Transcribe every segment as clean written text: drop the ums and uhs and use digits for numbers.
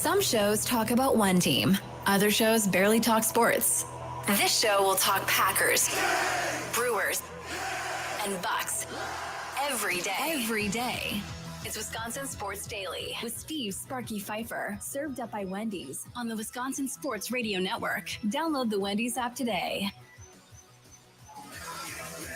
Some shows talk about one team. Other shows barely talk sports. This show will talk Packers, Brewers, and Bucks every day. Every day. It's Wisconsin Sports Daily with Steve Sparky Fifer, served up by Wendy's on the Wisconsin Sports Radio Network. Download the Wendy's app today.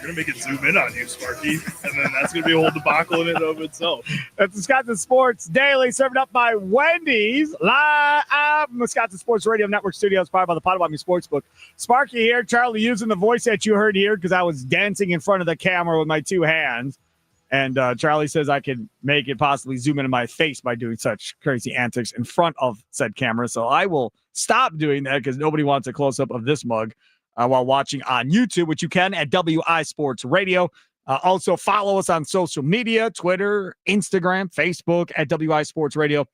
You're going to make it zoom in on you, Sparky, and then that's going to be a whole debacle in and of itself. That's Wisconsin Sports Daily, served up by Wendy's, live from Wisconsin Sports Radio Network Studios, powered by the Potawatomi Sportsbook. Sparky here, Charlie using the voice that you heard here because I was dancing in front of the camera with my two hands. And Charlie says I could make it possibly zoom into my face by doing such crazy antics in front of said camera. So I will stop doing that because nobody wants a close-up of this mug while watching on YouTube, which you can at WI Sports Radio. Also, follow us on social media, Twitter, Instagram, Facebook at WI Sports Radio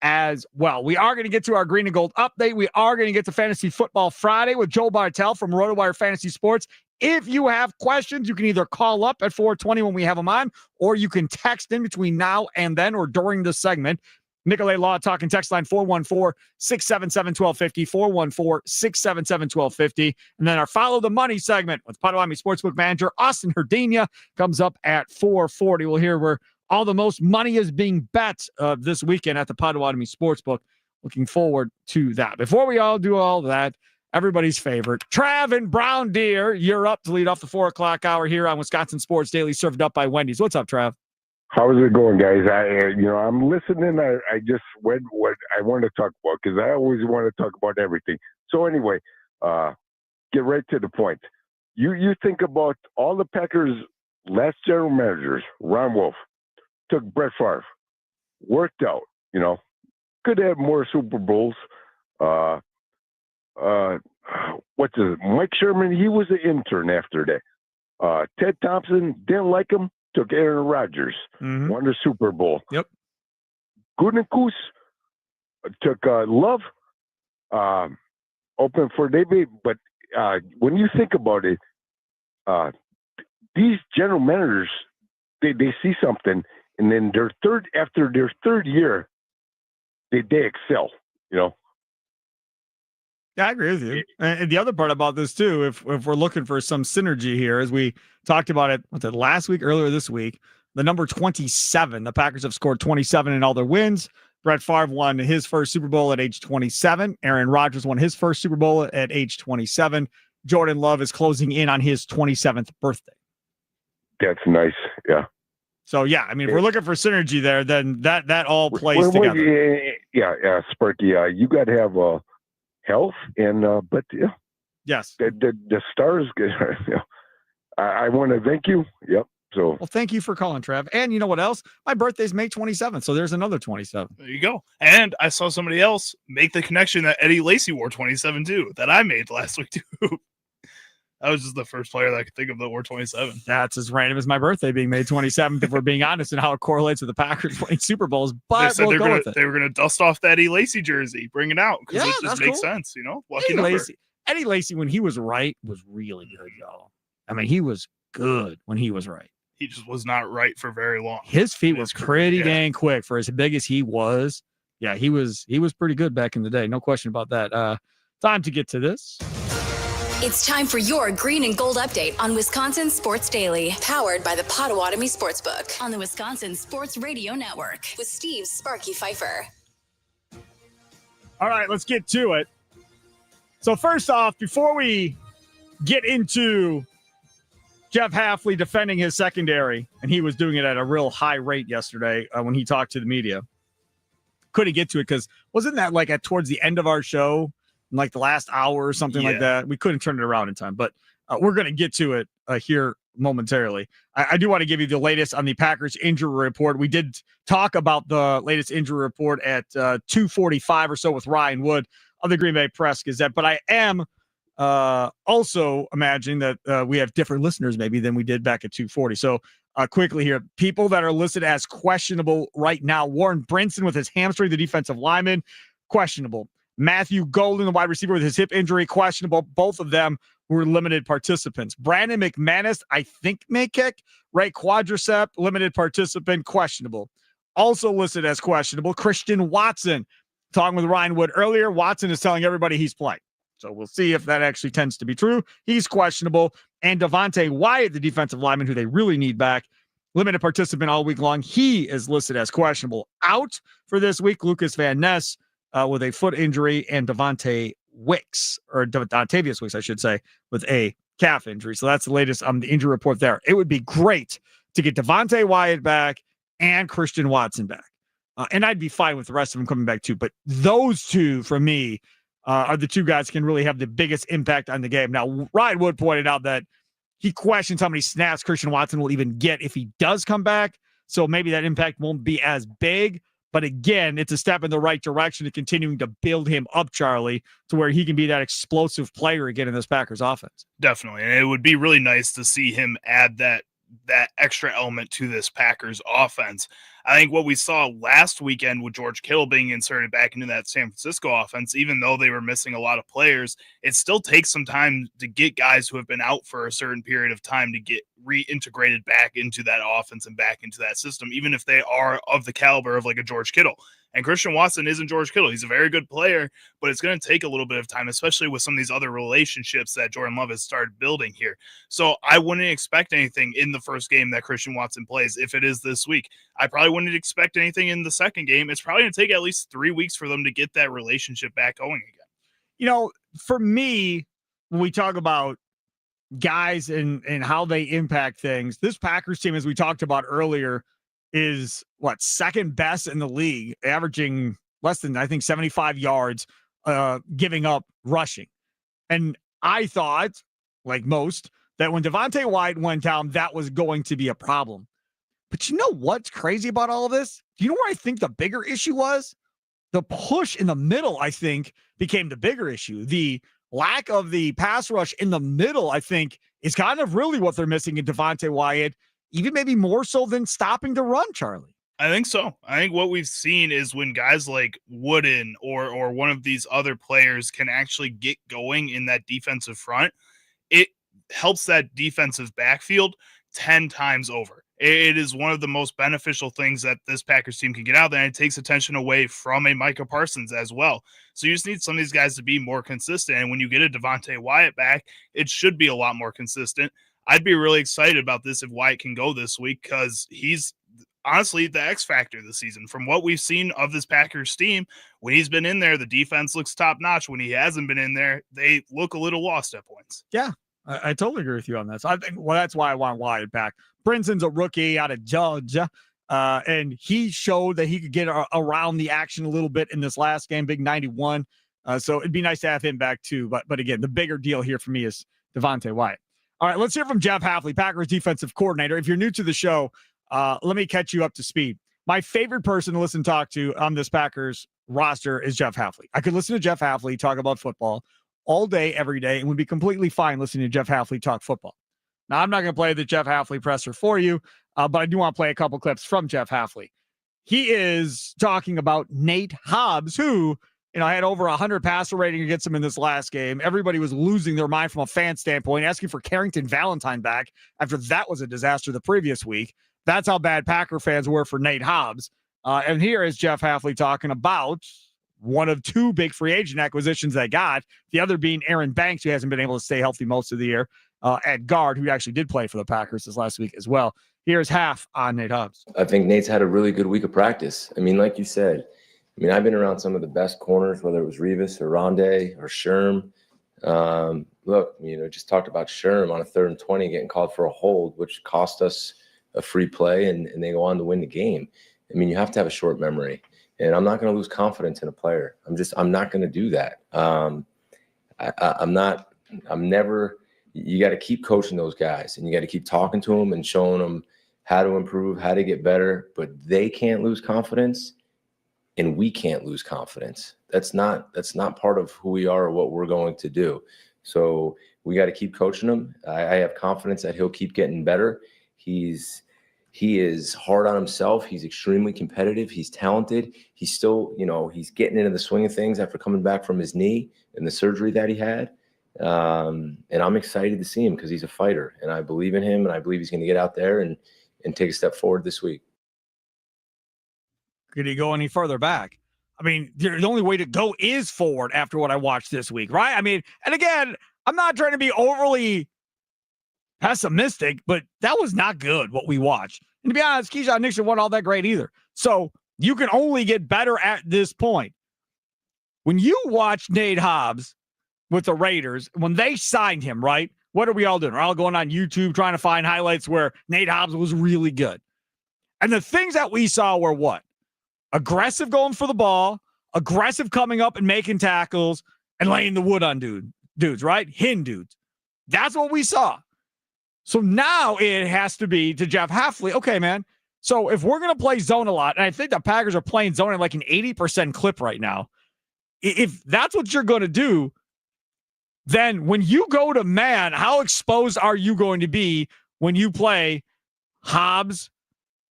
as well. We are going to get to our Green and Gold update. We are going to get to Fantasy Football Friday with Joe Bartel from RotoWire Fantasy Sports. If you have questions, you can either call up at 420 when we have them on, or you can text in between now and then or during the segment. Nicolay Law Talk and text line 414-677-1250, 414-677-1250. And then our Follow the Money segment with Potawatomi Sportsbook manager Austin Herdina comes up at 440. We'll hear where all the most money is being bet this weekend at the Potawatomi Sportsbook. Looking forward to that. Before we all do all that, everybody's favorite, Trav and Brown Deer, you're up to lead off the 4 o'clock hour here on Wisconsin Sports Daily, served up by Wendy's. What's up, Trav? How's it going, guys? I'm listening. I just read what I want to talk about because I always want to talk about everything. So anyway, get right to the point. You think about all the Packers' last general managers. Ron Wolf took Brett Favre, worked out. Could have more Super Bowls. Mike Sherman? He was an intern after that. Ted Thompson didn't like him. Took Aaron Rodgers, won the Super Bowl. Yep. Gutekunst took Love, open for David. But when you think about it, these general managers, they see something, and then after their third year, they excel. Yeah, I agree with you. And the other part about this, too, if we're looking for some synergy here, as we talked about it last week, earlier this week, the number 27, the Packers have scored 27 in all their wins. Brett Favre won his first Super Bowl at age 27. Aaron Rodgers won his first Super Bowl at age 27. Jordan Love is closing in on his 27th birthday. That's nice, yeah. So, yeah, I mean, if we're looking for synergy there, then that all plays together. Yeah, Sparky, you got to have health and but yeah, yes, the stars. I want to thank you. Yep. So well, thank you for calling, Trav. And you know what else? My birthday's May 27th, so there's another 27. There you go. And I saw somebody else make the connection that Eddie Lacy wore 27 too. That I made last week too. That was just the first player that I could think of that wore 27. That's as random as my birthday being May 27th, if we're being honest, and how it correlates with the Packers winning Super Bowls. But they were going to dust off the Eddie Lacy jersey, bring it out, because it just makes sense, Lucky number. Eddie Lacy, when he was right, was really good, y'all. I mean, he was good when he was right. He just was not right for very long. His feet were pretty dang quick for as big as he was. Yeah, he was pretty good back in the day. No question about that. Time to get to this. It's time for your Green and Gold update on Wisconsin Sports Daily, powered by the Potawatomi Sportsbook on the Wisconsin Sports Radio Network with Steve Sparky Fifer. All right, let's get to it. So first off, before we get into Jeff Hafley defending his secondary, and he was doing it at a real high rate yesterday when he talked to the media. Couldn't get to it because wasn't that towards the end of our show? Like the last hour or something like that. We couldn't turn it around in time, but we're going to get to it here momentarily. I do want to give you the latest on the Packers injury report. We did talk about the latest injury report at 2:45 or so with Ryan Wood of the Green Bay Press Gazette, but I am also imagining that we have different listeners maybe than we did back at 2:40. So quickly here, people that are listed as questionable right now: Warren Brinson with his hamstring, the defensive lineman, questionable. Matthew Golden, the wide receiver with his hip injury, questionable. Both of them were limited participants. Brandon McManus, I think, may kick. Ray Quadricep, limited participant, questionable. Also listed as questionable, Christian Watson, talking with Ryan Wood earlier, Watson is telling everybody he's playing. So we'll see if that actually tends to be true. He's questionable. And Devontae Wyatt, the defensive lineman who they really need back, limited participant all week long, he is listed as questionable. Out for this week, Lucas Van Ness with a foot injury, and Devontae Wicks, or Dontavius Wicks, I should say, with a calf injury. So that's the latest on the injury report there. It would be great to get Devontae Wyatt back and Christian Watson back. And I'd be fine with the rest of them coming back too. But those two, for me, are the two guys who can really have the biggest impact on the game. Now, Ryan Wood pointed out that he questions how many snaps Christian Watson will even get if he does come back. So maybe that impact won't be as big. But again, it's a step in the right direction to continuing to build him up, Charlie, to where he can be that explosive player again in this Packers offense. Definitely. And it would be really nice to see him add that extra element to this Packers offense. I think what we saw last weekend with George Kittle being inserted back into that San Francisco offense, even though they were missing a lot of players, it still takes some time to get guys who have been out for a certain period of time to get reintegrated back into that offense and back into that system, even if they are of the caliber of like a George Kittle. And Christian Watson isn't George Kittle. He's a very good player, but it's going to take a little bit of time, especially with some of these other relationships that Jordan Love has started building here. So I wouldn't expect anything in the first game that Christian Watson plays if it is this week. I probably wouldn't expect anything in the second game. It's probably going to take at least 3 weeks for them to get that relationship back going again. You know, for me, when we talk about guys and how they impact things, this Packers team, as we talked about earlier, is second best in the league, averaging less than, I think, 75 yards, giving up rushing. And I thought, like most, that when Devontae Wyatt went down, that was going to be a problem. But you know what's crazy about all of this? Do you know where I think the bigger issue was? The push in the middle, I think, became the bigger issue. The lack of the pass rush in the middle, I think, is kind of really what they're missing in Devontae Wyatt, even maybe more so than stopping to run, Charlie. I think so. I think what we've seen is when guys like Wooden or one of these other players can actually get going in that defensive front, it helps that defensive backfield 10 times over. It is one of the most beneficial things that this Packers team can get out there, and it takes attention away from a Micah Parsons as well. So you just need some of these guys to be more consistent, and when you get a Devontae Wyatt back, it should be a lot more consistent. I'd be really excited about this if Wyatt can go this week, because he's honestly the X factor this season. From what we've seen of this Packers team, when he's been in there, the defense looks top notch. When he hasn't been in there, they look a little lost at points. Yeah, I totally agree with you on that. So I think, that's why I want Wyatt back. Brinson's a rookie out of Georgia, and he showed that he could get around the action a little bit in this last game, big 91. So it'd be nice to have him back too. But again, the bigger deal here for me is Devontae Wyatt. All right, let's hear from Jeff Hafley, Packers defensive coordinator. If you're new to the show, let me catch you up to speed. My favorite person to listen and talk to on this Packers roster is Jeff Hafley. I could listen to Jeff Hafley talk about football all day, every day, and would be completely fine listening to Jeff Hafley talk football. Now, I'm not going to play the Jeff Hafley presser for you, but I do want to play a couple clips from Jeff Hafley. He is talking about Nate Hobbs, who, had over 100 passer rating against him in this last game. Everybody was losing their mind from a fan standpoint, asking for Carrington Valentine back after that was a disaster the previous week. That's how bad Packer fans were for Nate Hobbs. And here is Jeff Hafley talking about one of two big free agent acquisitions they got, the other being Aaron Banks, who hasn't been able to stay healthy most of the year, at guard, who actually did play for the Packers this last week as well. Here's Haf on Nate Hobbs. I think Nate's had a really good week of practice. I mean, like you said, I've been around some of the best corners, whether it was Revis or Rondé or Sherm. Just talked about Sherm on a 3rd and 20 getting called for a hold, which cost us a free play, and they go on to win the game. You have to have a short memory, and I'm not going to lose confidence in a player. I'm not going to do that. You got to keep coaching those guys, and you got to keep talking to them and showing them how to improve, how to get better, but they can't lose confidence. And we can't lose confidence. That's not part of who we are or what we're going to do. So we got to keep coaching him. I have confidence that he'll keep getting better. He is hard on himself. He's extremely competitive. He's talented. He's still, he's getting into the swing of things after coming back from his knee and the surgery that he had. And I'm excited to see him because he's a fighter, and I believe in him, and I believe he's going to get out there and take a step forward this week. Could he go any further back? I mean, the only way to go is forward after what I watched this week, right? I mean, and again, I'm not trying to be overly pessimistic, but that was not good what we watched. And to be honest, Keyshawn Nixon wasn't all that great either. So you can only get better at this point. When you watch Nate Hobbs with the Raiders, when they signed him, right? What are we all doing? We're all going on YouTube trying to find highlights where Nate Hobbs was really good. And the things that we saw were what? Aggressive going for the ball, aggressive coming up and making tackles, and laying the wood on dudes, right? Hin dudes. That's what we saw. So now it has to be to Jeff Hafley. Okay, man. So if we're going to play zone a lot, and I think the Packers are playing zone at like an 80% clip right now, if that's what you're going to do, then when you go to man, how exposed are you going to be when you play Hobbs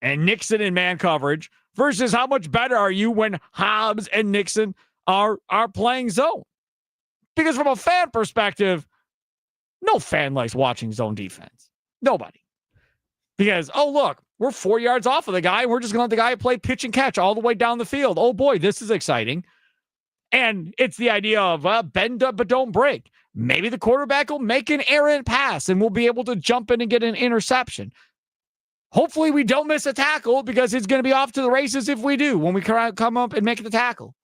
and Nixon in man coverage versus how much better are you when Hobbs and Nixon are playing zone? Because from a fan perspective, no fan likes watching zone defense. Nobody. Because, oh, look, we're 4 yards off of the guy. We're just going to let the guy play pitch and catch all the way down the field. Oh, boy, this is exciting. And it's the idea of bend up but don't break. Maybe the quarterback will make an errant pass and we'll be able to jump in and get an interception. Hopefully we don't miss a tackle because it's going to be off to the races if we do when we come up and make the tackle.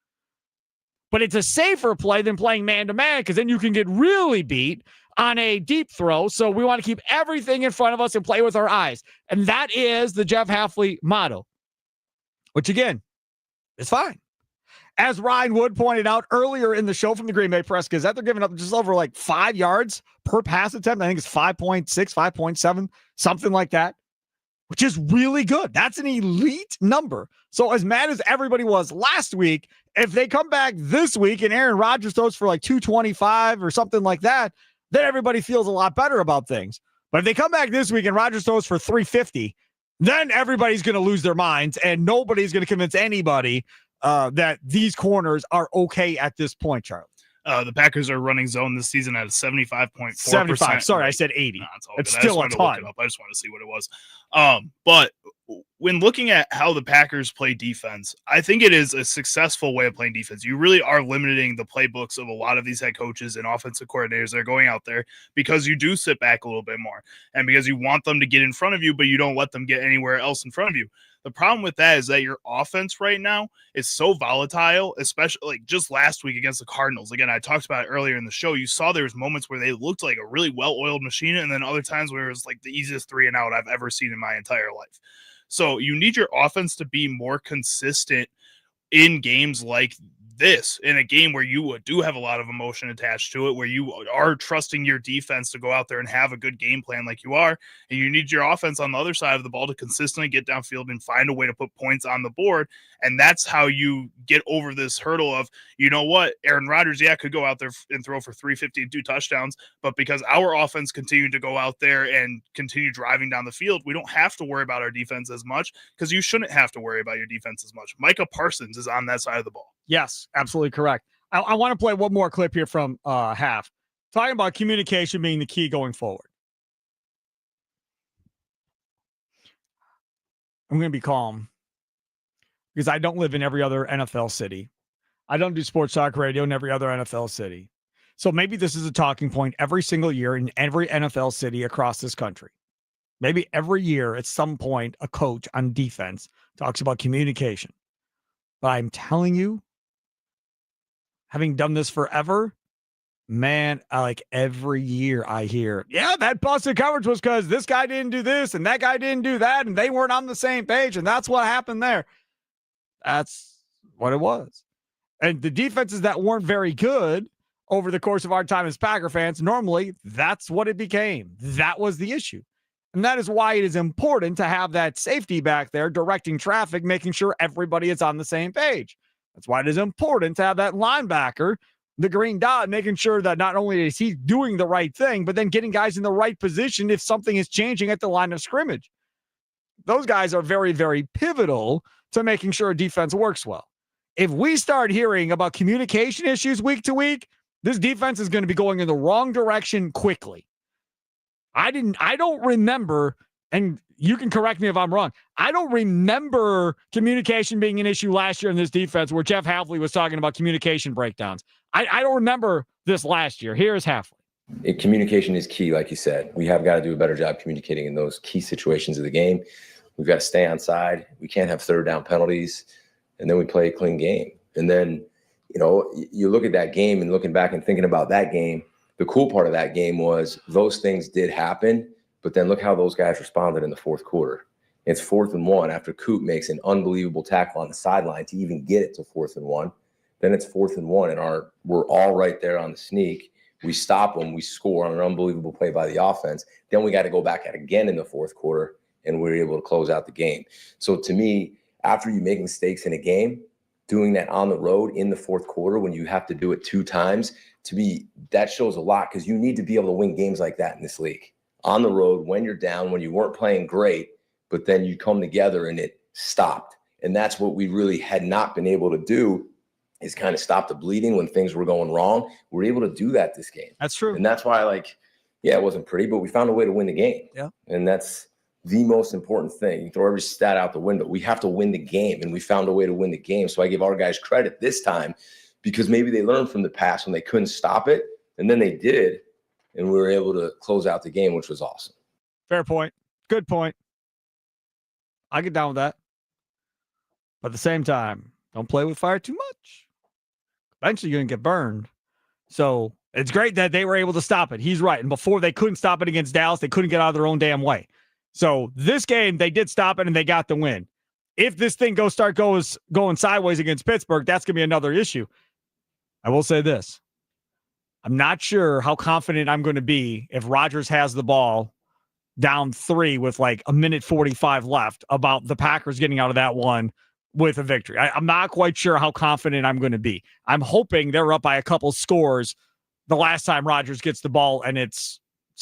But it's a safer play than playing man-to-man because then you can get really beat on a deep throw. So we want to keep everything in front of us and play with our eyes. And that is the Jeff Hafley motto, which, again, is fine. As Ryan Wood pointed out earlier in the show from the Green Bay Press Gazette, they're giving up just over like 5 yards per pass attempt. I think it's 5.6, 5.7, something like that, which is really good. That's an elite number. So as mad as everybody was last week, if they come back this week and Aaron Rodgers throws for like 225 or something like that, then everybody feels a lot better about things. But if they come back this week and Rodgers throws for 350, then everybody's going to lose their minds and nobody's going to convince anybody that these corners are okay at this point, Charlie. The Packers are running zone this season at a 75.4%. 75. Sorry, I said 80. No, it's still a ton. I just want to see what it was. But when looking at how the Packers play defense, I think it is a successful way of playing defense. You really are limiting the playbooks of a lot of these head coaches and offensive coordinators that are going out there because you do sit back a little bit more and because you want them to get in front of you, but you don't let them get anywhere else in front of you. The problem with that is that your offense right now is so volatile, especially like just last week against the Cardinals. Again, I talked about it earlier in the show. You saw there was moments where they looked like a really well-oiled machine, and then other times where it was like the easiest 3 and out I've ever seen in my entire life. So you need your offense to be more consistent in games like this, in a game where you do have a lot of emotion attached to it, where you are trusting your defense to go out there and have a good game plan like you are, and you need your offense on the other side of the ball to consistently get downfield and find a way to put points on the board. And that's how you get over this hurdle of, you know what, Aaron Rodgers, could go out there and throw for 350 and 2 touchdowns, but because our offense continued to go out there and continue driving down the field, we don't have to worry about our defense as much, because you shouldn't have to worry about your defense as much. Micah Parsons is on that side of the ball. Yes, absolutely correct. I want to play one more clip here from Half, talking about communication being the key going forward. I'm going to be calm because I don't live in every other NFL city. I don't do sports talk radio in every other NFL city. So maybe this is a talking point every single year in every NFL city across this country. Maybe every year at some point, a coach on defense talks about communication. But I'm telling you, having done this forever, man, like every year I hear, that busted coverage was because this guy didn't do this and that guy didn't do that and they weren't on the same page and that's what happened there. That's what it was. And the defenses that weren't very good over the course of our time as Packer fans, normally that's what it became. That was the issue. And that is why it is important to have that safety back there directing traffic, making sure everybody is on the same page. That's why it is important to have that linebacker, the green dot, making sure that not only is he doing the right thing, but then getting guys in the right position if something is changing at the line of scrimmage. Those guys are very, very pivotal to making sure a defense works well. If we start hearing about communication issues week to week, this defense is going to be going in the wrong direction quickly. I don't remember and you can correct me if I'm wrong, I don't remember communication being an issue last year in this defense where Jeff Hafley was talking about communication breakdowns. I don't remember this last year. Here's Hafley. Communication is key, like you said. We have got to do a better job communicating in those key situations of the game. We've got to stay on side. We can't have third down penalties, and then we play a clean game. And then, you look at that game and looking back and thinking about that game, the cool part of that game was those things did happen, but then look how those guys responded in the fourth quarter. It's 4th and 1 after Coop makes an unbelievable tackle on the sideline to even get it to 4th and 1. Then it's 4th and 1, and we're all right there on the sneak. We stop them. We score on an unbelievable play by the offense. Then we got to go back at again in the fourth quarter, and we're able to close out the game. So to me, after you make mistakes in a game, doing that on the road in the fourth quarter when you have to do it 2 times, to me, that shows a lot because you need to be able to win games like that in this league. On the road, when you're down, when you weren't playing great, but then you come together and it stopped. And that's what we really had not been able to do, is kind of stop the bleeding when things were going wrong. We're able to do that this game. That's true. And that's why, it wasn't pretty, but we found a way to win the game. Yeah. And that's the most important thing. You throw every stat out the window. We have to win the game, and we found a way to win the game. So I give our guys credit this time because maybe they learned from the past when they couldn't stop it, and then they did, and we were able to close out the game, which was awesome. Fair point. Good point. I get down with that. But at the same time, don't play with fire too much. Eventually, you're going to get burned. So it's great that they were able to stop it. He's right. And before they couldn't stop it against Dallas, they couldn't get out of their own damn way. So this game, they did stop it and they got the win. If this thing goes going sideways against Pittsburgh, that's going to be another issue. I will say this. I'm not sure how confident I'm going to be if Rodgers has the ball down 3 with like a minute 45 left about the Packers getting out of that one with a victory. I'm not quite sure how confident I'm going to be. I'm hoping they're up by a couple scores the last time Rodgers gets the ball, and it's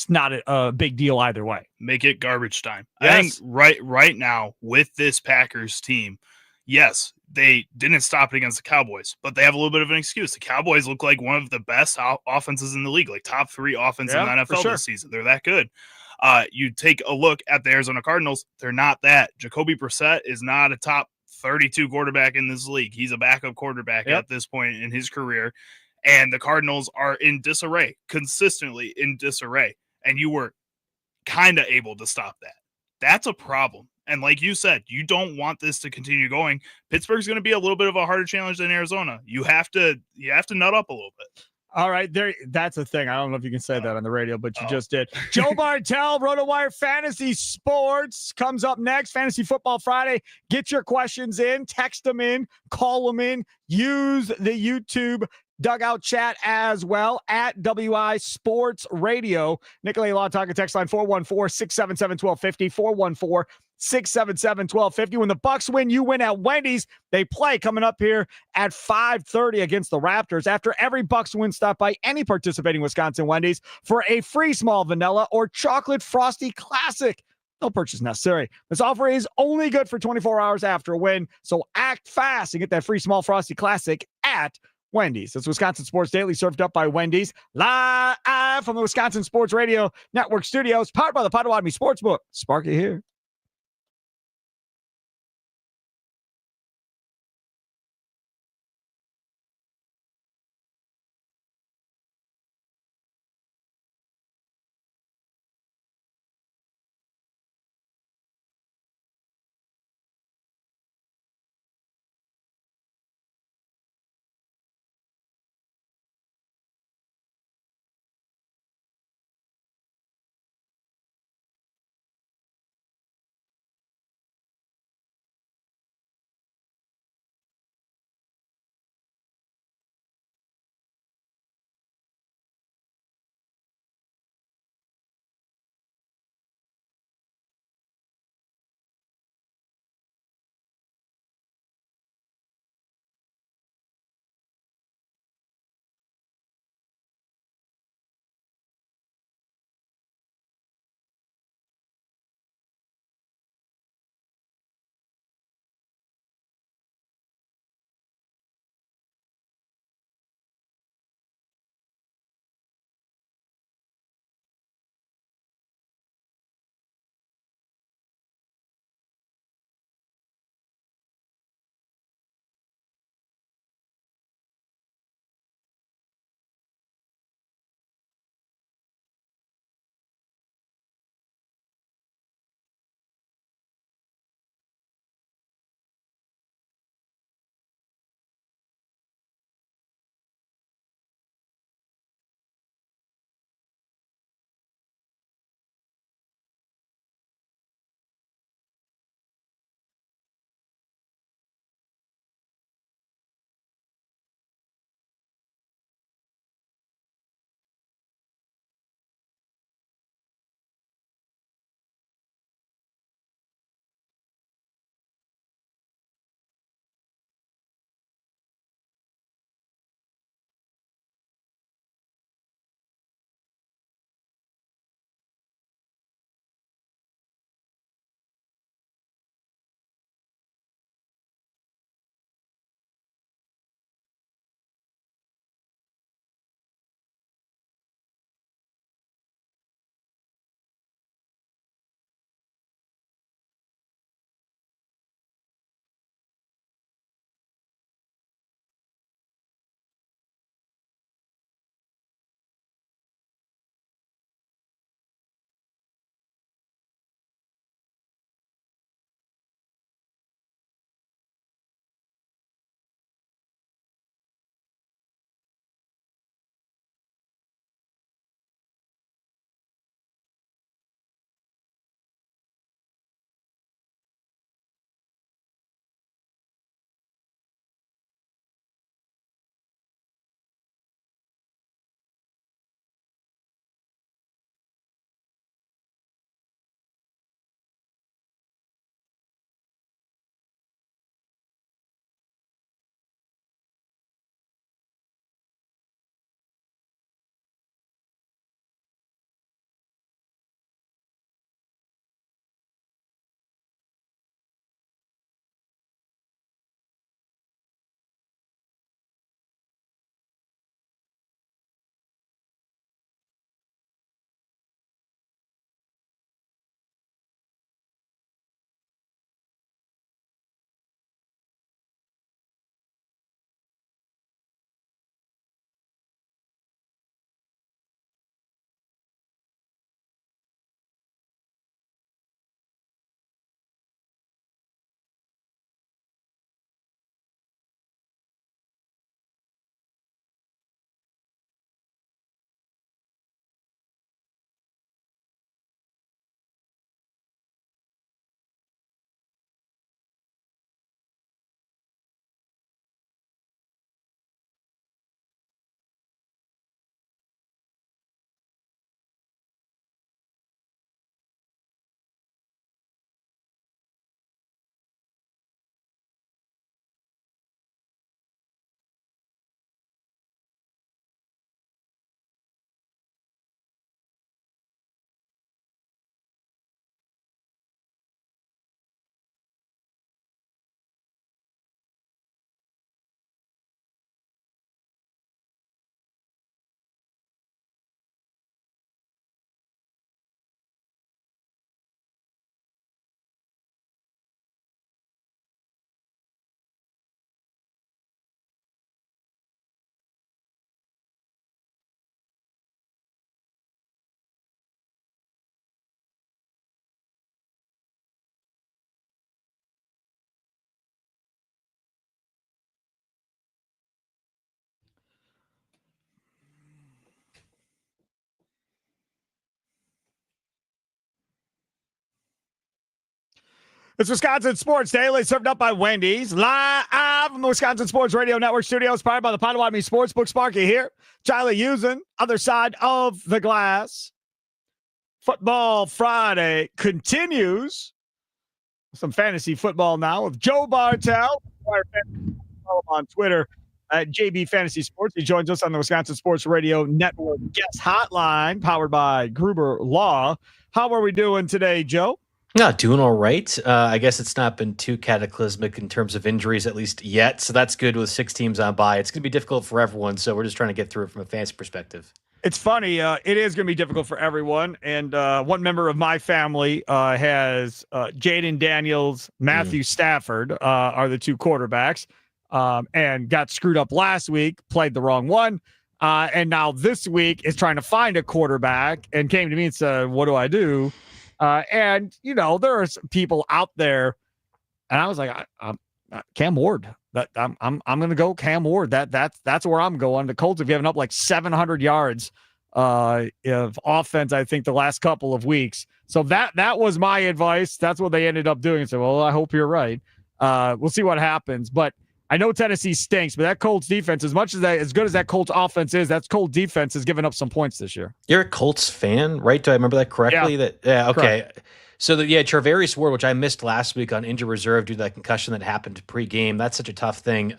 not a big deal either way. Make it garbage time. Yes. I think right now with this Packers team, yes, they didn't stop it against the Cowboys, but they have a little bit of an excuse. The Cowboys look like one of the best offenses in the league, like top 3 offense in the NFL this season. They're that good. You take a look at the Arizona Cardinals, they're not that. Jacoby Brissett is not a top 32 quarterback in this league. He's a backup quarterback at this point in his career. And the Cardinals are in disarray, consistently in disarray. And you were kind of able to stop that. That's a problem. And like you said, you don't want this to continue going. Pittsburgh's going to be a little bit of a harder challenge than Arizona. You have to nut up a little bit. All right, that's a thing. I don't know if you can say that on the radio, but you just did. Joe Bartel, RotoWire Fantasy Sports comes up next. Fantasy Football Friday. Get your questions in, text them in, call them in, use the YouTube dugout chat as well at WI Sports Radio. Nicolay Law Talking text line 414-677-1250, 414-677-1250. When the Bucks win, you win at Wendy's. They play coming up here at 5:30 against the Raptors. After every Bucks win, stop by any participating Wisconsin Wendy's for a free small vanilla or chocolate frosty classic. No purchase necessary. This offer is only good for 24 hours after a win, so act fast and get that free small frosty classic at Wendy's. It's Wisconsin Sports Daily, served up by Wendy's, live from the Wisconsin Sports Radio Network studios, powered by the Potawatomi Sportsbook. Sparky here. It's Wisconsin Sports Daily, served up by Wendy's, live from the Wisconsin Sports Radio Network studios, powered by the Potawatomi Sportsbook. Sparky here. Charlie using other side of the glass. Football Friday continues. Some fantasy football now with Joe Bartel. Follow him on Twitter at JB Fantasy Sports. He joins us on the Wisconsin Sports Radio Network guest hotline, powered by Gruber Law. How are we doing today, Joe? Yeah, doing all right. I guess it's not been too cataclysmic in terms of injuries, at least yet. So that's good with 6 teams on bye. It's going to be difficult for everyone. So we're just trying to get through it from a fantasy perspective. It's funny. It is going to be difficult for everyone. And one member of my family has Jaden Daniels, Matthew Stafford are the 2 quarterbacks, and got screwed up last week, played the wrong one. And now this week is trying to find a quarterback and came to me and said, what do I do? And, you know, there are some people out there, and I was like, I'm Cam Ward. I'm going to go Cam Ward. That's where I'm going. The Colts have given up like 700 yards of offense, I think, the last couple of weeks. So that was my advice. That's what they ended up doing. So, well, I hope you're right. We'll see what happens. But I know Tennessee stinks, but that Colts defense, as good as that Colts offense is, that Colts defense has given up some points this year. You're a Colts fan, right? Do I remember that correctly? Yeah. Okay. Correct. So Charvarius Ward, which I missed last week on injured reserve due to that concussion that happened pre-game. That's such a tough thing.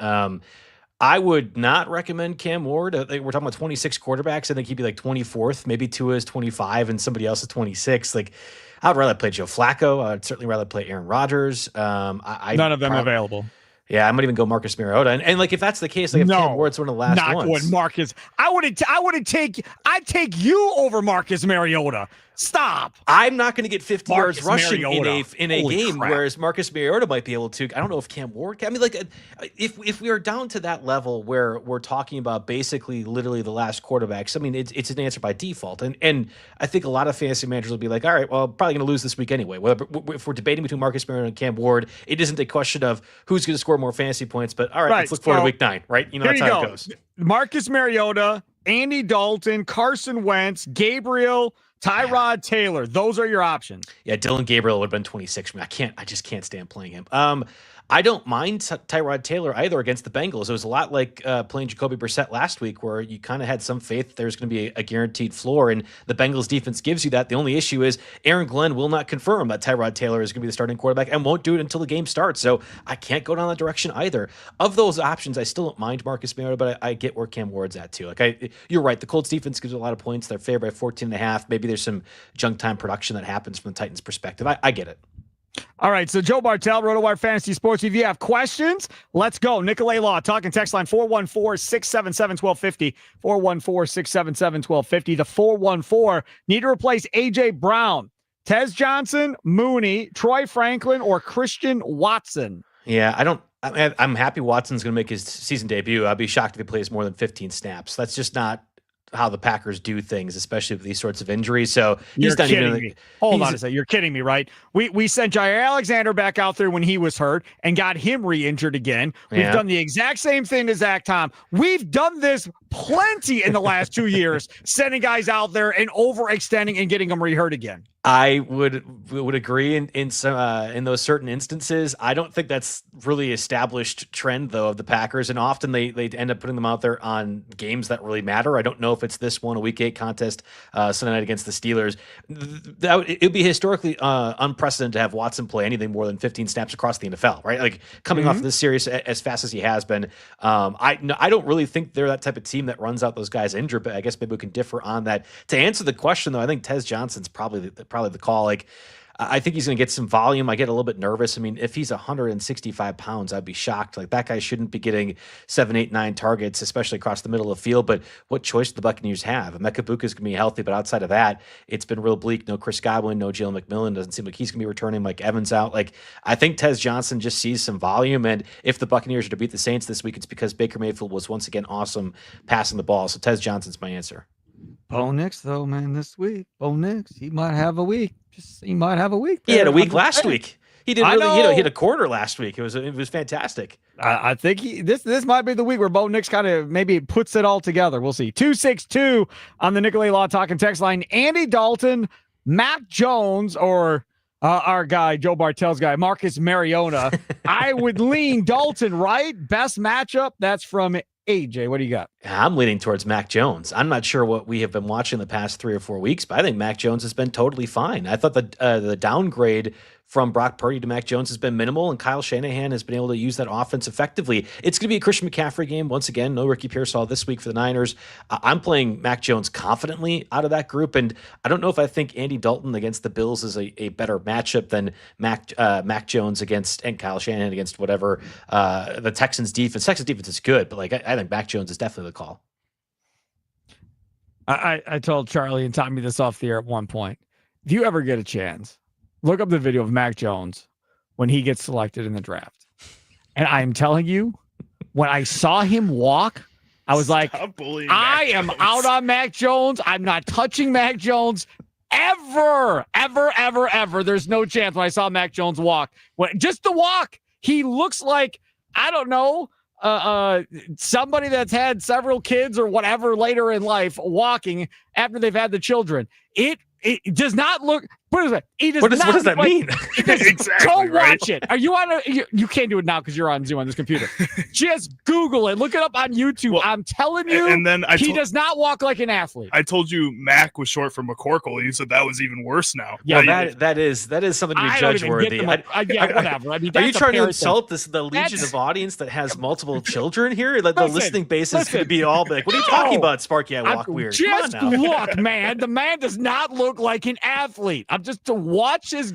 I would not recommend Cam Ward. We're talking about 26 quarterbacks. I think he'd be like 24th. Maybe Tua is 25 and somebody else is 26. Like, I'd rather play Joe Flacco. I'd certainly rather play Aaron Rodgers. None of them available. Yeah, I might even go Marcus Mariota, and like if that's the case, like if Cam Ward's one of the last ones. Not good, Marcus. I'd take you over Marcus Mariota. Stop. I'm not going to get 50 Marcus yards rushing Mariota. in a Holy game, crap. whereas Marcus Mariota might be able to. I don't know if Cam Ward can. I mean, like if we are down to that level where we're talking about basically literally the last quarterbacks, I mean, it's an answer by default, and I think a lot of fantasy managers will be like, all right, well, I'm probably going to lose this week anyway. If we're debating between Marcus Mariota and Cam Ward, it isn't a question of who's going to score more fantasy points, but all right, let's look forward to week 9, right? You know, that's how it goes. Marcus Mariota, Andy Dalton, Carson Wentz, Gabriel, Tyrod Taylor. Those are your options. Yeah, Dylan Gabriel would have been 26 for me. I just can't stand playing him. I don't mind Tyrod Taylor either against the Bengals. It was a lot like playing Jacoby Brissett last week, where you kind of had some faith there's going to be a guaranteed floor, and the Bengals defense gives you that. The only issue is Aaron Glenn will not confirm that Tyrod Taylor is going to be the starting quarterback and won't do it until the game starts. So I can't go down that direction either. Of those options, I still don't mind Marcus Mariota, but I get where Cam Ward's at too. You're right. The Colts defense gives a lot of points. They're favored by 14.5. Maybe there's some junk time production that happens from the Titans' perspective. I get it. All right, so Joe Bartel, RotoWire Fantasy Sports. If you have questions, let's go. Nicolay Law, talking text line 414-677-1250, 414-677-1250. The 414, need to replace A.J. Brown, Tez Johnson, Mooney, Troy Franklin, or Christian Watson. Yeah, I'm happy Watson's going to make his season debut. I'd be shocked if he plays more than 15 snaps. That's just not how the Packers do things, especially with these sorts of injuries. So he's not even. Hold on a second. You're kidding me, right? We sent Jair Alexander back out there when he was hurt and got him re-injured again. We've done the exact same thing to Zach Tom. We've done this plenty in the last 2 years, sending guys out there and overextending and getting them re-hurt again. I would agree in those certain instances. I don't think that's really established trend though of the Packers, and often they end up putting them out there on games that really matter. I don't know if it's this one, a Week 8 contest Sunday night against the Steelers. It'd be historically unprecedented to have Watson play anything more than 15 snaps across the NFL, right? Like coming off this series as fast as he has been. I don't really think they're that type of team that runs out those guys injured, but I guess maybe we can differ on that. To answer the question though, I think Tez Johnson's probably the call. Like, I think he's going to get some volume. I get a little bit nervous. I mean, if he's 165 pounds, I'd be shocked. Like, that guy shouldn't be getting 7, 8, 9 targets, especially across the middle of the field. But what choice do the Buccaneers have? Emeka Buka's going to be healthy, but outside of that, it's been real bleak. No Chris Godwin, no Jalen McMillan. Doesn't seem like he's going to be returning. Mike Evans out. Like, I think Tez Johnson just sees some volume. And if the Buccaneers are to beat the Saints this week, it's because Baker Mayfield was once again awesome passing the ball. So Tez Johnson's my answer. Bo Nix, though, man, this week. Bo Nix, he might have a week. He might have a week. He had a week last week. He didn't really, he had a quarter last week. It was fantastic. I think this might be the week where Bo Nix kind of maybe puts it all together. We'll see. 262 on the Nicolay Law Talking text line. Andy Dalton, Mac Jones, or Our guy, Joe Bartel's guy, Marcus Mariota. I would lean Dalton, right? Best matchup. That's from AJ. What do you got? I'm leaning towards Mac Jones. I'm not sure what we have been watching the past 3 or 4 weeks, but I think Mac Jones has been totally fine. I thought the downgrade from Brock Purdy to Mac Jones has been minimal, and Kyle Shanahan has been able to use that offense effectively. It's going to be a Christian McCaffrey game. Once again, no Ricky Pearsall this week for the Niners. I'm playing Mac Jones confidently out of that group, and I don't know if I think Andy Dalton against the Bills is a better matchup than Mac Jones against and Kyle Shanahan against whatever the Texans defense. Texans defense is good, but I think Mac Jones is definitely the call. I told Charlie and Tommy this off the air at one point. If you ever get a chance, look up the video of Mac Jones when he gets selected in the draft. And I'm telling you, when I saw him walk, I was like, I am out on Mac Jones. I'm not touching Mac Jones ever. There's no chance when I saw Mac Jones walk. Just the walk, he looks like, I don't know, somebody that's had several kids or whatever later in life walking after they've had the children. It does not look. What is it? What does that mean? Exactly. Go watch it. Are you on you can't do it now because you're on Zoom on this computer. Just Google it. Look it up on YouTube. Well, I'm telling you. And then he does not walk like an athlete. I told you Mac was short for McCorkle. You said that was even worse now. Yeah, that is something to be judge worthy. Whatever. I mean, are you trying to insult the legion of audience that has multiple children here? Like the listening base is going to be all like, "What are you talking about, Sparky? I walk weird." Just look, man. The man does not look like an athlete. I'm just to watch his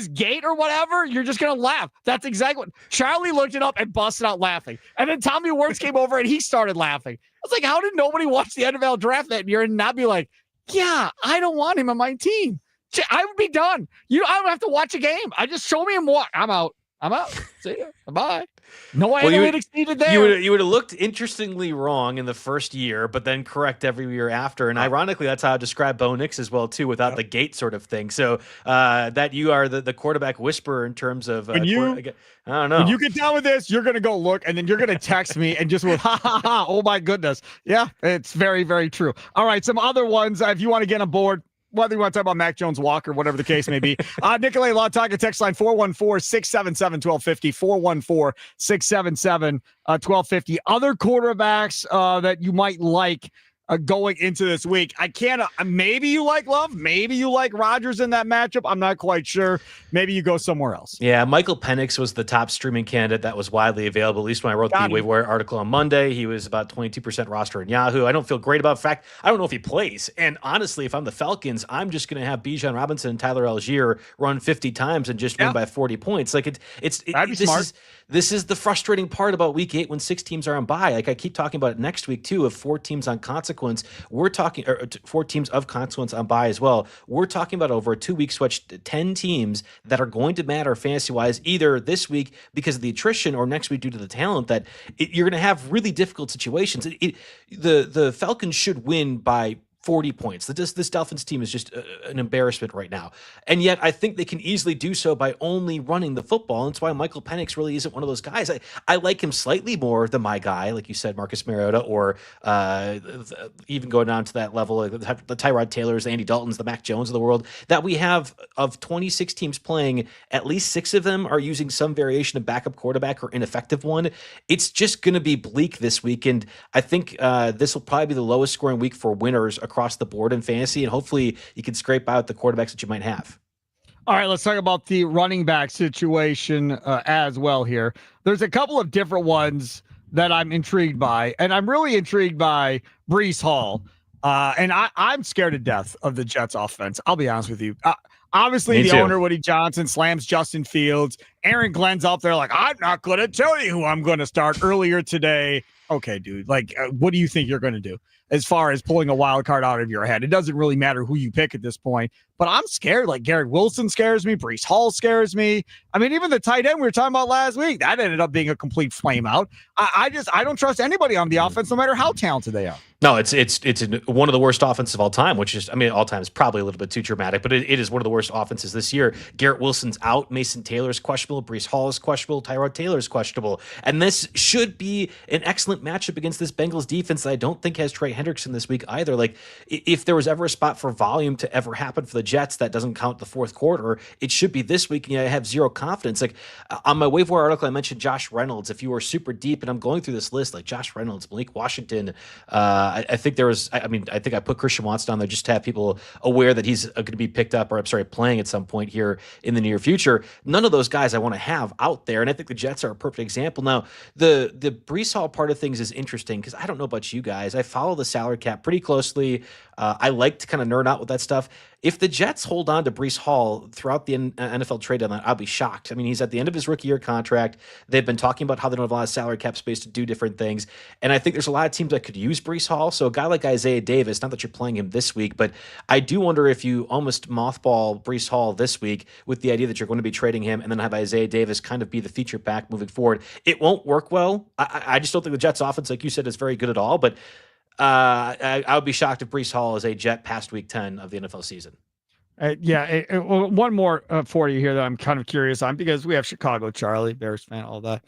gait or whatever, you're just going to laugh. That's exactly what Charlie looked it up and busted out laughing. And then Tommy Wirtz came over and he started laughing. I was like, how did nobody watch the NFL draft that year and not be like, yeah, I don't want him on my team. I would be done. I don't have to watch a game. I just show me him walk. I'm out. See ya. Bye. No analytics needed there. You would have looked interestingly wrong in the first year, but then correct every year after. And ironically, that's how I describe Bo Nix as well, too, without the gate sort of thing. So that you are the quarterback whisperer in terms of I don't know. When you get down with this, you're going to go look, and then you're going to text me and just with, ha, ha, ha, oh, my goodness. Yeah, it's very, very true. All right, some other ones, if you want to get on board, whether you want to talk about Mac Jones walk or whatever the case may be. Nicolay Law Talk, text line 414-677-1250, 414-677-1250. Other quarterbacks that you might like going into this week. I can't, maybe you like Love, maybe you like Rodgers in that matchup. I'm not quite sure. Maybe you go somewhere else. Yeah, Michael Penix was the top streaming candidate that was widely available, at least when I wrote the waiver wire article on Monday. He was about 22% roster in Yahoo. I don't feel great about the fact. I don't know if he plays. And honestly, if I'm the Falcons, I'm just going to have Bijan Robinson and Tyler Algier run 50 times and just win by 40 points. Like this smart. This is the frustrating part about week 8 when 6 teams are on bye. Like I keep talking about it next week too, of 4 teams on consequence. We're talking 4 teams of consequence on bye as well. We're talking about over a 2-week stretch, 10 teams that are going to matter fantasy wise either this week because of the attrition or next week due to the talent that you're going to have really difficult situations. The Falcons should win by 40 points. This Dolphins team is just an embarrassment right now. And yet I think they can easily do so by only running the football. And that's why Michael Penix really isn't one of those guys. I like him slightly more than my guy, like you said, Marcus Mariota, or even going down to that level, like the Tyrod Taylors, the Andy Daltons, the Mac Jones of the world, that we have of 26 teams playing, at least 6 of them are using some variation of backup quarterback or ineffective one. It's just going to be bleak this week. And I think this will probably be the lowest scoring week for winners across the board in fantasy, and hopefully you can scrape out the quarterbacks that you might have. All right, let's talk about the running back situation as well here. There's a couple of different ones that I'm intrigued by, and I'm really intrigued by Breece Hall. And I'm scared to death of the Jets offense. I'll be honest with you. Obviously, the owner, Woody Johnson, slams Justin Fields. Aaron Glenn's out there like, I'm not going to tell you who I'm going to start earlier today. Okay, dude, like, what do you think you're going to do as far as pulling a wild card out of your head? It doesn't really matter who you pick at this point, but I'm scared. Like, Garrett Wilson scares me. Breece Hall scares me. I mean, even the tight end we were talking about last week, that ended up being a complete flame out. I don't trust anybody on the offense, no matter how talented they are. No, it's one of the worst offenses of all time, which is, I mean, all time is probably a little bit too dramatic, but it is one of the worst offenses this year. Garrett Wilson's out. Mason Taylor's questionable. Breece Hall is questionable. Tyrod Taylor's questionable. And this should be an excellent matchup against this Bengals defense that I don't think has Trey Hendrickson this week either. Like, if there was ever a spot for volume to ever happen for the Jets that doesn't count the fourth quarter, it should be this week. And I have zero confidence. Like, on my waiver wire article, I mentioned Josh Reynolds. If you were super deep, and I'm going through this list, like Josh Reynolds, Malik Washington, I think there was, I mean, I think I put Christian Watson on there just to have people aware that he's going to be picked up, or I'm sorry, playing at some point here in the near future. None of those guys I want to have out there. And I think the Jets are a perfect example. Now, the Brees Hall part of things is interesting because I don't know about you guys. I follow the salary cap pretty closely. I like to kind of nerd out with that stuff. If the Jets hold on to Brees Hall throughout the NFL trade deadline, I'll be shocked. I mean, he's at the end of his rookie year contract. They've been talking about how they don't have a lot of salary cap space to do different things. And I think there's a lot of teams that could use Brees Hall. So a guy like Isaiah Davis, not that you're playing him this week, but I do wonder if you almost mothball Brees Hall this week with the idea that you're going to be trading him and then have Isaiah Davis kind of be the feature back moving forward. It won't work well. I just don't think the Jets offense, like you said, is very good at all. But I would be shocked if Brees Hall is a Jet past week 10 of the NFL season. Well, one more for you here that I'm kind of curious on because we have Chicago, Charlie, Bears fan, all that.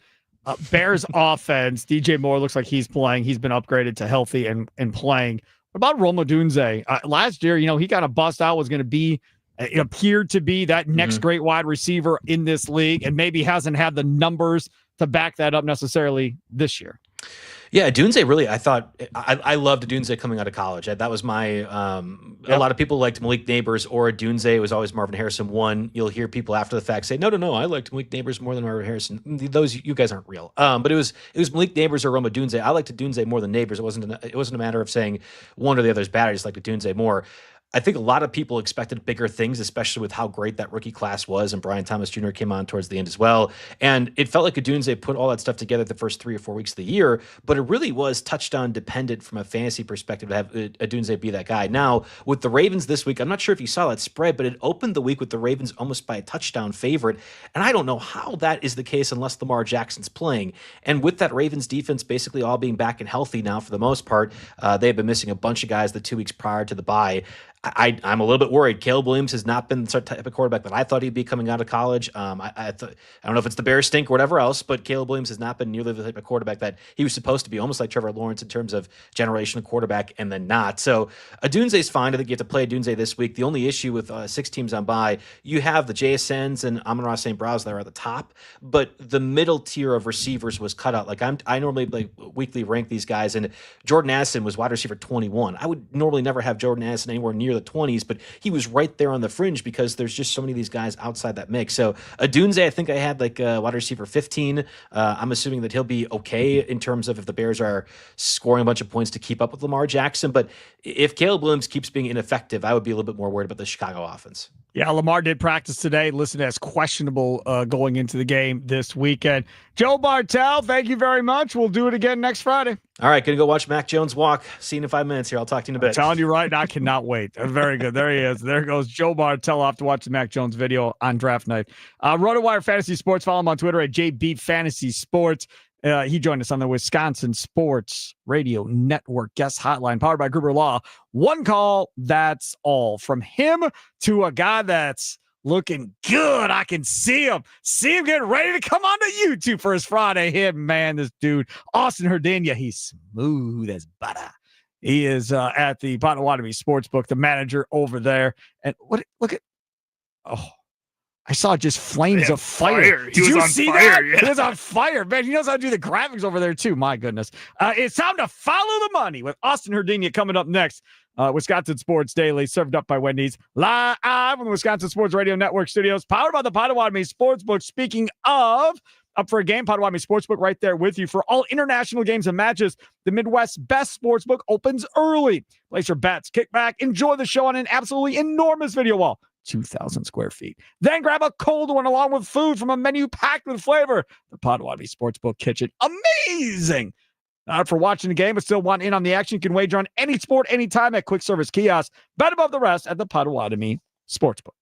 Bears offense, DJ Moore looks like he's playing. He's been upgraded to healthy and playing. What about Roma Dunze? Last year, he kind of bust out, was going to be, it appeared to be that next great wide receiver in this league, and maybe hasn't had the numbers to back that up necessarily this year. Yeah, Dunze really, I thought, I loved Dunze coming out of college. That was my, a lot of people liked Malik Neighbors or Dunze. It was always Marvin Harrison one. You'll hear people after the fact say, no, I liked Malik Neighbors more than Marvin Harrison. Those, you guys aren't real. But it was Malik Neighbors or Roma Dunze. I liked Dunze more than Neighbors. It wasn't a matter of saying one or the other is bad. I just liked Dunze more. I think a lot of people expected bigger things, especially with how great that rookie class was, and Brian Thomas Jr. came on towards the end as well. And it felt like Odunze put all that stuff together the first 3 or 4 weeks of the year, but it really was touchdown dependent from a fantasy perspective to have Odunze be that guy. Now, with the Ravens this week, I'm not sure if you saw that spread, but it opened the week with the Ravens almost by a touchdown favorite. And I don't know how that is the case unless Lamar Jackson's playing. And with that Ravens defense basically all being back and healthy now for the most part, they've been missing a bunch of guys the 2 weeks prior to the bye. I'm a little bit worried. Caleb Williams has not been the type of quarterback that I thought he'd be coming out of college. I don't know if it's the Bears stink or whatever else, but Caleb Williams has not been nearly the type of quarterback that he was supposed to be, almost like Trevor Lawrence in terms of generational quarterback, and then not. So Adunze's fine. I think you have to play Adunze this week. The only issue with 6 teams on bye, you have the JSNs and Amon-Ra St. Browns that are at the top, but the middle tier of receivers was cut out. Like I normally weekly rank these guys, and Jordan Addison was wide receiver 21. I would normally never have Jordan Addison anywhere near the 20s, but he was right there on the fringe because there's just so many of these guys outside that mix. So Adunze, I think I had like wide receiver 15. I'm assuming that he'll be okay in terms of if the Bears are scoring a bunch of points to keep up with Lamar Jackson. But if Caleb Williams keeps being ineffective, I would be a little bit more worried about the Chicago offense. Yeah, Lamar did practice today, listed as questionable going into the game this weekend. Joe Bartel, thank you very much. We'll do it again next Friday. All right, going to go watch Mac Jones walk. See you in 5 minutes here. I'll talk to you in a bit. I'm telling you right now, I cannot wait. Very good. There he is. There goes Joe Bartel off to watch the Mac Jones video on draft night. RotoWire Fantasy Sports. Follow him on Twitter at JB Fantasy Sports. He joined us on the Wisconsin Sports Radio Network guest hotline, powered by Gruber Law. One call, that's all. From him to a guy that's looking good. I can see him getting ready to come onto YouTube for his Friday hit. Man, this dude, Austin Herdania, he's smooth as butter. He is at the Potawatomi Sportsbook, the manager over there. And look at, I saw just flames of fire. Did you see that? Yeah. He was on fire, man. He knows how to do the graphics over there, too. My goodness. It's time to follow the money with Austin Herdania coming up next. Wisconsin Sports Daily, served up by Wendy's, live from the Wisconsin Sports Radio Network studios, powered by the Potawatomi Sportsbook. Speaking of, up for a game, Potawatomi Sportsbook right there with you for all international games and matches. The Midwest's best sportsbook opens early. Place your bets, kick back, enjoy the show on an absolutely enormous video wall. 2,000 square feet. Then grab a cold one along with food from a menu packed with flavor. The Potawatomi Sportsbook Kitchen. Amazing. Not for watching the game, but still want in on the action. You can wager on any sport, anytime at quick service kiosks. Bet above the rest at the Potawatomi Sportsbook.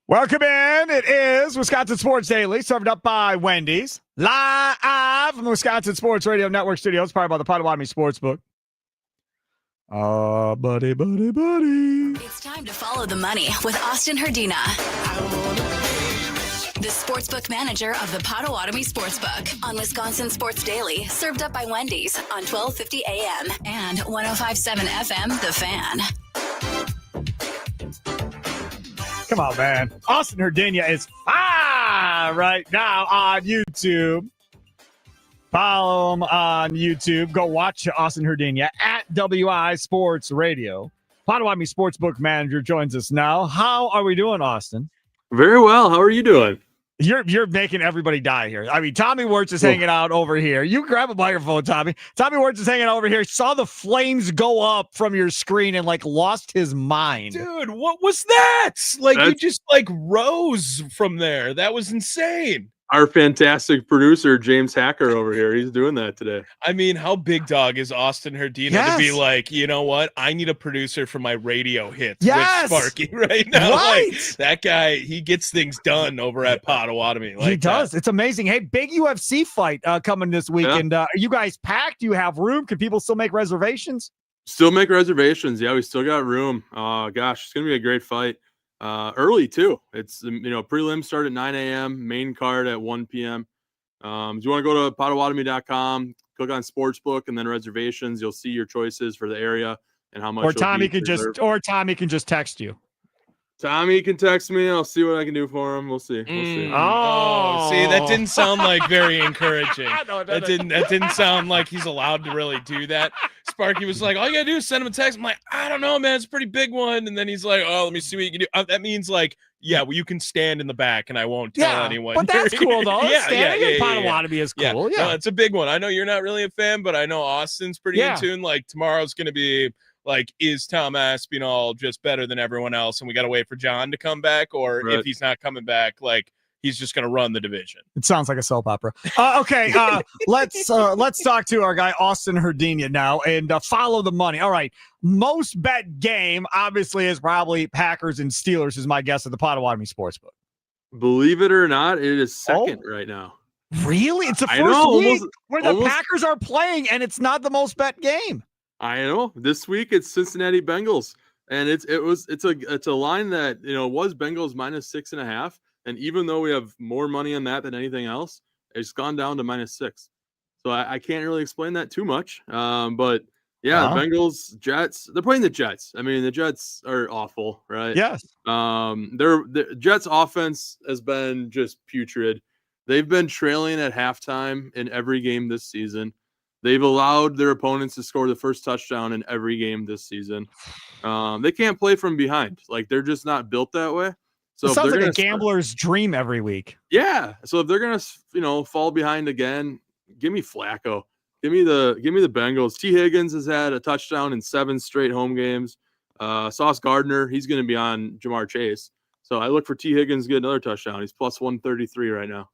Welcome in. It is Wisconsin Sports Daily, served up by Wendy's, live from the Wisconsin Sports Radio Network studios, powered by the Potawatomi Sportsbook. Buddy. It's time to follow the money with Austin Herdina, the sportsbook manager of the Potawatomi Sportsbook, on Wisconsin Sports Daily, served up by Wendy's on 1250 AM and 105.7 FM, The Fan. Come on, man. Austin Herdina is fire right now on YouTube. Follow him on YouTube. Go watch Austin Herdina at WI Sports Radio. Potawatomi Sportsbook Manager joins us now. How are we doing, Austin? Very well. How are you doing? You're making everybody die here. I mean, Tommy Wirtz is hanging out over here. You grab a microphone, Tommy. Tommy Wirtz is hanging out over here. Saw the flames go up from your screen and lost his mind. Dude, what was that? You just rose from there. That was insane. Our fantastic producer, James Hacker, over here. He's doing that today. I mean, how big dog is Austin Herdina to be like, you know what? I need a producer for my radio hits with Sparky right now. Right. That guy, he gets things done over at Potawatomi. He does. It's amazing. Hey, big UFC fight coming this weekend. Are you guys packed? Do you have room? Can people still make reservations? Still make reservations. Yeah, we still got room. Gosh, it's going to be a great fight. Early too. It's prelims start at 9 a.m. main card at 1 p.m. If you want to go to potawatomi.com, click on sportsbook and then reservations, you'll see your choices for the area and how much. Or Tommy can just text you. Tommy can text me. I'll see what I can do for him. We'll see. Oh, see, that didn't sound very encouraging. That didn't sound like he's allowed to really do that. Sparky was like, all you gotta do is send him a text. I'm like, I don't know, man, it's a pretty big one. And then he's like, oh, let me see what you can do. That means you can stand in the back and I won't tell anyone. But that's cool though. Standing in Potawatomi Potawatomi is cool. Yeah. No, it's a big one. I know you're not really a fan, but I know Austin's pretty in tune. Tomorrow's gonna be is Tom Aspinall just better than everyone else? And we got to wait for John to come back, or if he's not coming back, he's just going to run the division. It sounds like a soap opera. Okay. Let's talk to our guy, Austin Herdina now and follow the money. All right. Most bet game obviously is probably Packers and Steelers is my guess at the Potawatomi Sportsbook. Believe it or not, it is second right now. Really? It's the first week where the Packers are playing and it's not the most bet game. I know. This week it's Cincinnati Bengals, and it's a line that was Bengals -6.5, and even though we have more money on that than anything else, it's gone down to -6. So I can't really explain that too much. But yeah, the Bengals, Jets, they're playing the Jets. I mean, the Jets are awful, right? Yes. The Jets offense has been just putrid. They've been trailing at halftime in every game this season. They've allowed their opponents to score the first touchdown in every game this season. They can't play from behind. They're just not built that way. So it sounds like a gambler's dream every week. Yeah. So if they're gonna, fall behind again, give me Flacco. Give me the Bengals. T. Higgins has had a touchdown in 7 straight home games. Sauce Gardner, he's going to be on Jamar Chase. So I look for T. Higgins to get another touchdown. He's plus 133 right now.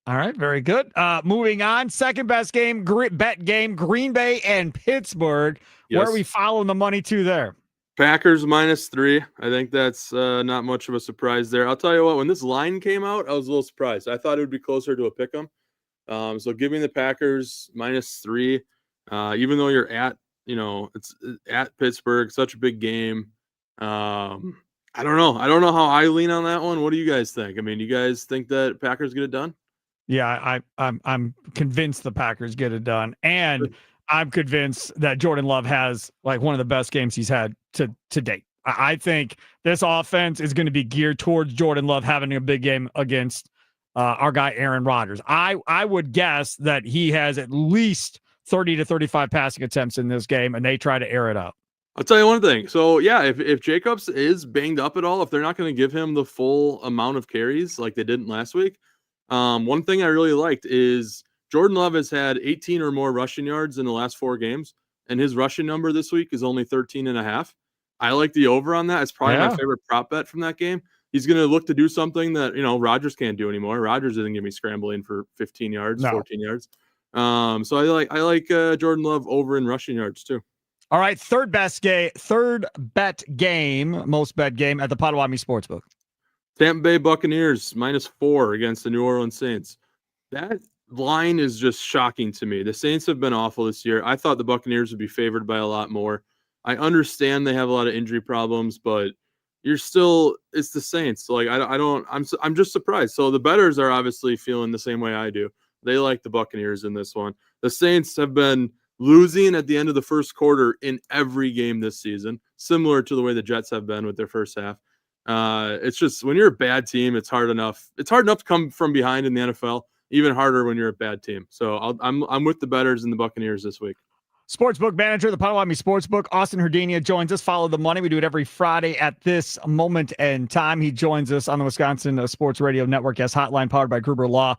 All right, very good. Moving on, second best game, bet game, Green Bay and Pittsburgh. Yes. Where are we following the money to there? Packers -3. I think that's not much of a surprise there. I'll tell you what, when this line came out, I was a little surprised. I thought it would be closer to a pick 'em. So giving the Packers -3, even though you're at, it's at Pittsburgh, such a big game. I don't know. I don't know how I lean on that one. What do you guys think? I mean, you guys think that Packers get it done? Yeah, I'm convinced the Packers get it done, and I'm convinced that Jordan Love has one of the best games he's had to date. I think this offense is going to be geared towards Jordan Love having a big game against our guy Aaron Rodgers. I would guess that he has at least 30 to 35 passing attempts in this game, and they try to air it out. I'll tell you one thing. So yeah, if Jacobs is banged up at all, if they're not going to give him the full amount of carries like they didn't last week. One thing I really liked is Jordan Love has had 18 or more rushing yards in the last 4 games, and his rushing number this week is only 13.5. I like the over on that. It's probably my favorite prop bet from that game. He's going to look to do something that, Rodgers can't do anymore. Rodgers isn't going to be scrambling for 15 yards, 14 yards. So I like Jordan Love over in rushing yards too. All right, third bet game, most bet game at the Potawatomi Sportsbook. Tampa Bay Buccaneers -4 against the New Orleans Saints. That line is just shocking to me. The Saints have been awful this year. I thought the Buccaneers would be favored by a lot more. I understand they have a lot of injury problems, but it's the Saints. Like I'm just surprised. So the bettors are obviously feeling the same way I do. They like the Buccaneers in this one. The Saints have been losing at the end of the first quarter in every game this season, similar to the way the Jets have been with their first half. It's just when you're a bad team, it's hard enough. It's hard enough to come from behind in the NFL. Even harder when you're a bad team. So I'm with the bettors and the Buccaneers this week. Sportsbook manager, the Potawatomi Sportsbook, Austin Herdenia joins us. Follow the money. We do it every Friday at this moment and time. He joins us on the Wisconsin Sports Radio Network as Hotline, powered by Gruber Law.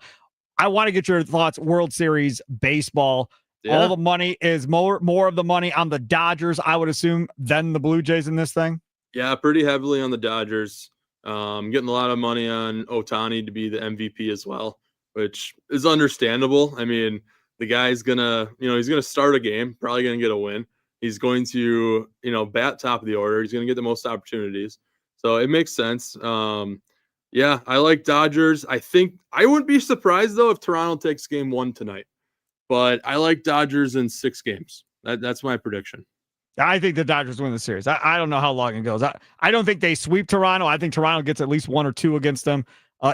I want to get your thoughts. World Series baseball. Yeah. All the money is more of the money on the Dodgers, I would assume, than the Blue Jays in this thing. Yeah, pretty heavily on the Dodgers. Getting a lot of money on Ohtani to be the MVP as well, which is understandable. I mean, the guy's he's gonna start a game, probably gonna get a win. He's going to, bat top of the order. He's gonna get the most opportunities. So it makes sense. Yeah, I like Dodgers. I think I wouldn't be surprised though if Toronto takes game 1 tonight. But I like Dodgers in 6 games. That's my prediction. I think the Dodgers win the series. I don't know how long it goes. I don't think they sweep Toronto. I think Toronto gets at least 1 or 2 against them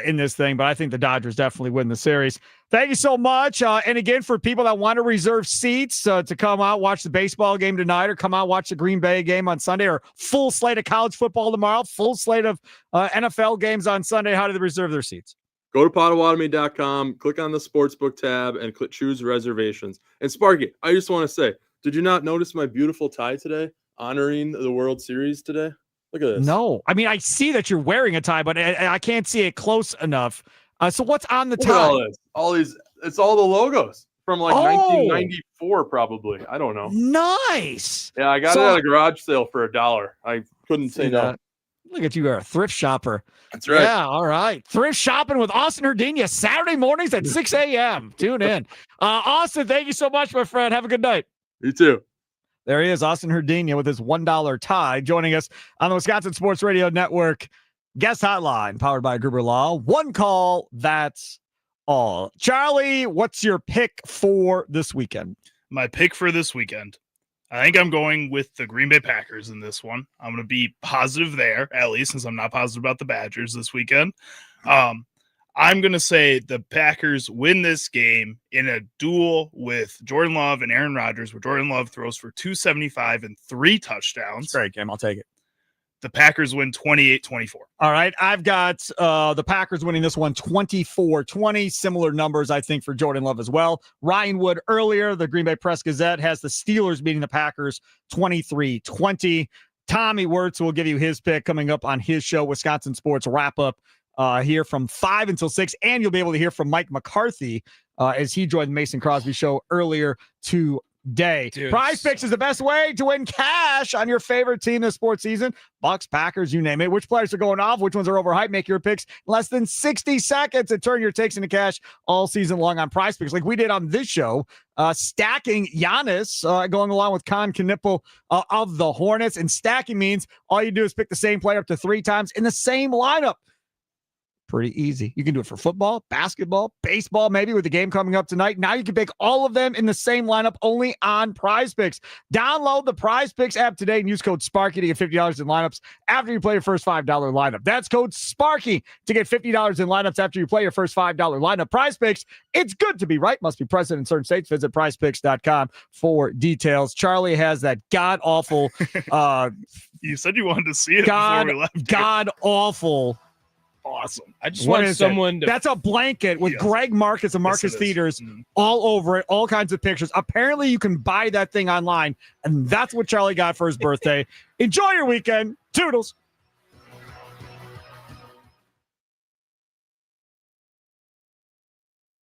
in this thing, but I think the Dodgers definitely win the series. Thank you so much. And again, for people that want to reserve seats to come out, watch the baseball game tonight, or come out, watch the Green Bay game on Sunday, or full slate of college football tomorrow, full slate of NFL games on Sunday, how do they reserve their seats? Go to Potawatomi.com, click on the Sportsbook tab, and click Choose Reservations. And Sparky, I just want to say, did you not notice my beautiful tie today, honoring the World Series today? Look at this. No. I mean, I see that you're wearing a tie, but I can't see it close enough. So what's on the Look tie? at all these, it's all the logos from 1994, probably. I don't know. Nice. Yeah, I got it at a garage sale for $1. I couldn't say no. Look at you, you're a thrift shopper. That's right. Yeah, all right. Thrift shopping with Austin Herdenia, Saturday mornings at 6 a.m. Tune in. Austin, thank you so much, my friend. Have a good night. You too. There he is, Austin Herdenia, with his $1 tie, joining us on the Wisconsin Sports Radio Network guest hotline, powered by Gruber Law. One call, that's all. Charlie, what's your pick for this weekend? My pick for this weekend, I think I'm going with the Green Bay Packers in this one. I'm going to be positive there, at least, since I'm not positive about the Badgers this weekend. I'm going to say the Packers win this game in a duel with Jordan Love and Aaron Rodgers, where Jordan Love throws for 275 and 3 touchdowns. Great game. I'll take it. The Packers win 28-24. All right. I've got the Packers winning this one 24-20. Similar numbers, I think, for Jordan Love as well. Ryan Wood earlier, the Green Bay Press-Gazette, has the Steelers beating the Packers 23-20. Tommy Wirtz will give you his pick coming up on his show, Wisconsin Sports Wrap-Up, here from 5 until 6. And you'll be able to hear from Mike McCarthy as he joined the Mason Crosby show earlier today. Dude. Prize Picks is the best way to win cash on your favorite team this sports season. Bucks, Packers, you name it. Which players are going off? Which ones are overhyped? Make your picks in less than 60 seconds and turn your takes into cash all season long on Prize Picks, like we did on this show. Stacking Giannis, going along with Con Knipple of the Hornets. And stacking means all you do is pick the same player up to 3 times in the same lineup. Pretty easy. You can do it for football, basketball, baseball, maybe with the game coming up tonight. Now you can pick all of them in the same lineup only on Prize Picks. Download the Prize Picks app today and use code Sparky to get $50 in lineups after you play your first $5 lineup. That's code Sparky to get $50 in lineups after you play your first $5 lineup. Prize Picks, it's good to be right. Must be present in certain states. Visit prizepicks.com for details. Charlie has that god-awful... You said you wanted to see it before we left. God-awful... Awesome. I just want someone to. That's a blanket with Greg Marcus and Marcus Theaters all over it, all kinds of pictures. Apparently, you can buy that thing online, and that's what Charlie got for his birthday. Enjoy your weekend. Toodles.